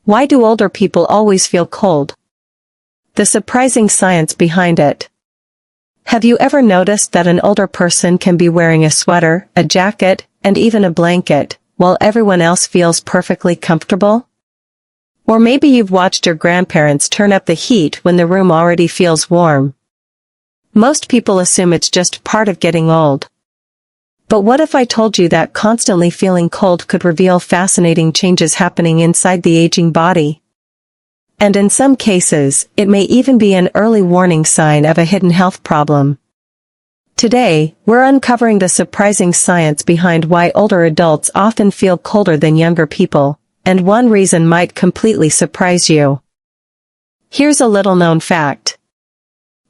Why do older people always feel cold? The surprising science behind it. Have you ever noticed that an older person can be wearing a sweater, a jacket, and even a blanket, while everyone else feels perfectly comfortable? Or maybe you've watched your grandparents turn up the heat when the room already feels warm. Most people assume it's just part of getting old. But what if I told you that constantly feeling cold could reveal fascinating changes happening inside the aging body? And in some cases, it may even be an early warning sign of a hidden health problem. Today, we're uncovering the surprising science behind why older adults often feel colder than younger people, and one reason might completely surprise you. Here's a little-known fact.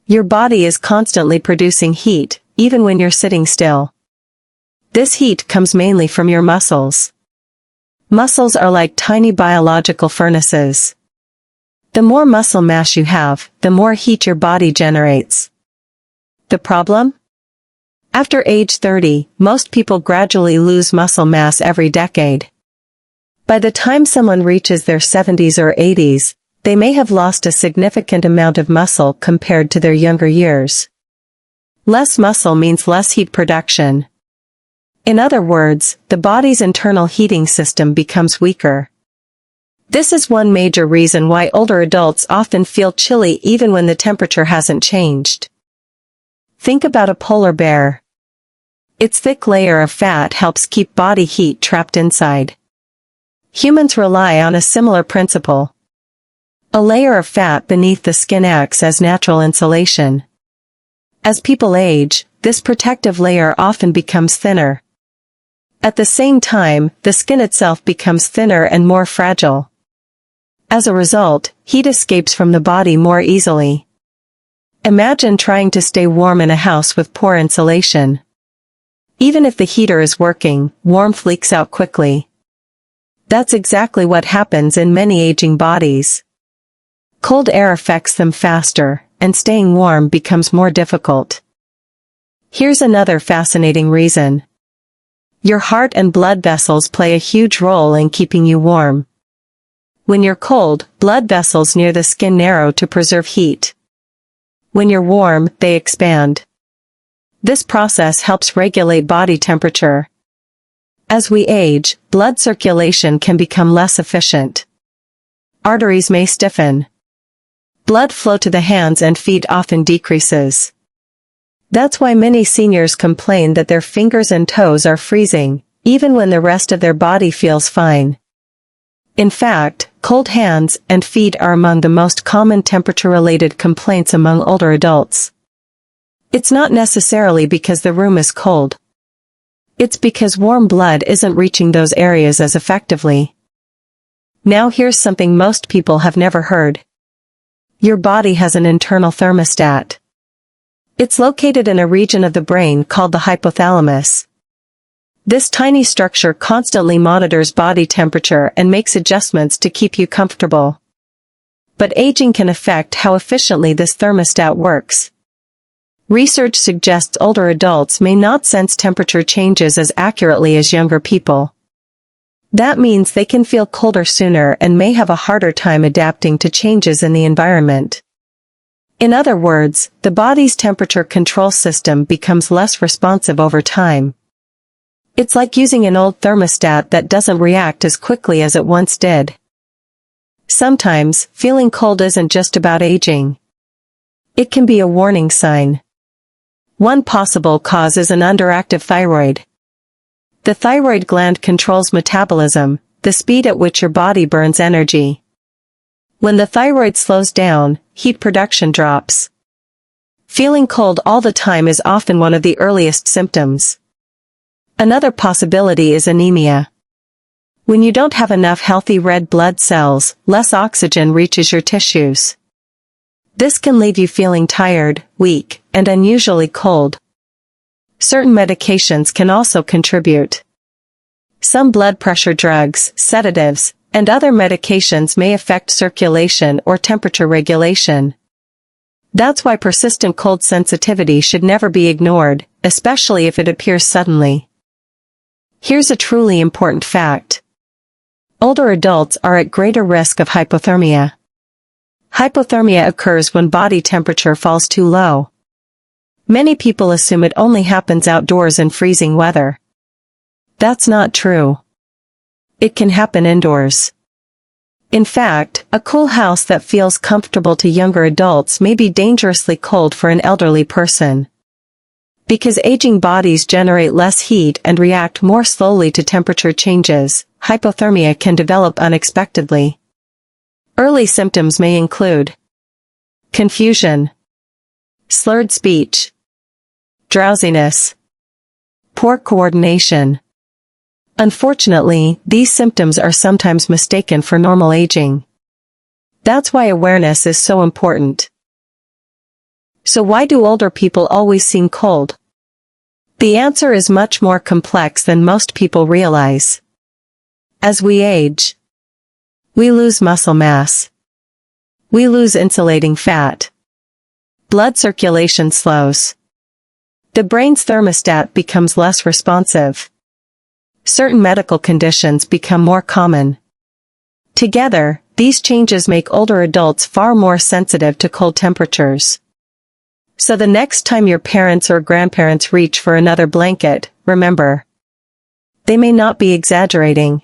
Your body is constantly producing heat, even when you're sitting still. This heat comes mainly from your muscles. Muscles are like tiny biological furnaces. The more muscle mass you have, the more heat your body generates. The problem? After age 30, most people gradually lose muscle mass every decade. By the time someone reaches their 70s or 80s, they may have lost a significant amount of muscle compared to their younger years. Less muscle means less heat production. In other words, the body's internal heating system becomes weaker. This is one major reason why older adults often feel chilly even when the temperature hasn't changed. Think about a polar bear. Its thick layer of fat helps keep body heat trapped inside. Humans rely on a similar principle. A layer of fat beneath the skin acts as natural insulation. As people age, this protective layer often becomes thinner. At the same time, the skin itself becomes thinner and more fragile. As a result, heat escapes from the body more easily. Imagine trying to stay warm in a house with poor insulation. Even if the heater is working, warmth leaks out quickly. That's exactly what happens in many aging bodies. Cold air affects them faster, and staying warm becomes more difficult. Here's another fascinating reason. Your heart and blood vessels play a huge role in keeping you warm. When you're cold, blood vessels near the skin narrow to preserve heat. When you're warm, they expand. This process helps regulate body temperature. As we age, blood circulation can become less efficient. Arteries may stiffen. Blood flow to the hands and feet often decreases. That's why many seniors complain that their fingers and toes are freezing, even when the rest of their body feels fine. In fact, cold hands and feet are among the most common temperature-related complaints among older adults. It's not necessarily because the room is cold. It's because warm blood isn't reaching those areas as effectively. Now here's something most people have never heard. Your body has an internal thermostat. It's located in a region of the brain called the hypothalamus. This tiny structure constantly monitors body temperature and makes adjustments to keep you comfortable. But aging can affect how efficiently this thermostat works. Research suggests older adults may not sense temperature changes as accurately as younger people. That means they can feel colder sooner and may have a harder time adapting to changes in the environment. In other words, the body's temperature control system becomes less responsive over time. It's like using an old thermostat that doesn't react as quickly as it once did. Sometimes, feeling cold isn't just about aging. It can be a warning sign. One possible cause is an underactive thyroid. The thyroid gland controls metabolism, the speed at which your body burns energy. When the thyroid slows down, heat production drops. Feeling cold all the time is often one of the earliest symptoms. Another possibility is anemia. When you don't have enough healthy red blood cells, less oxygen reaches your tissues. This can leave you feeling tired, weak, and unusually cold. Certain medications can also contribute. Some blood pressure drugs, sedatives, and other medications may affect circulation or temperature regulation. That's why persistent cold sensitivity should never be ignored, especially if it appears suddenly. Here's a truly important fact. Older adults are at greater risk of hypothermia. Hypothermia occurs when body temperature falls too low. Many people assume it only happens outdoors in freezing weather. That's not true. It can happen indoors. In fact, a cool house that feels comfortable to younger adults may be dangerously cold for an elderly person. Because aging bodies generate less heat and react more slowly to temperature changes, hypothermia can develop unexpectedly. Early symptoms may include confusion, slurred speech, drowsiness, poor coordination. Unfortunately, these symptoms are sometimes mistaken for normal aging. That's why awareness is so important. So why do older people always seem cold? The answer is much more complex than most people realize. As we age, we lose muscle mass. We lose insulating fat. Blood circulation slows. The brain's thermostat becomes less responsive. Certain medical conditions become more common. Together, these changes make older adults far more sensitive to cold temperatures. So the next time your parents or grandparents reach for another blanket, remember, they may not be exaggerating.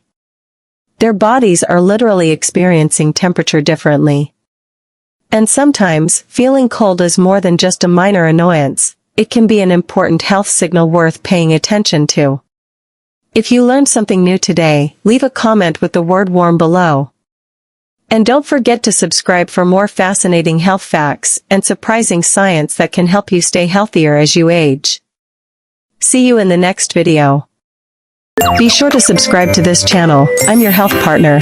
Their bodies are literally experiencing temperature differently. And sometimes, feeling cold is more than just a minor annoyance, it can be an important health signal worth paying attention to. If you learned something new today, leave a comment with the word warm below. And don't forget to subscribe for more fascinating health facts and surprising science that can help you stay healthier as you age. See you in the next video. Be sure to subscribe to this channel. I'm your health partner.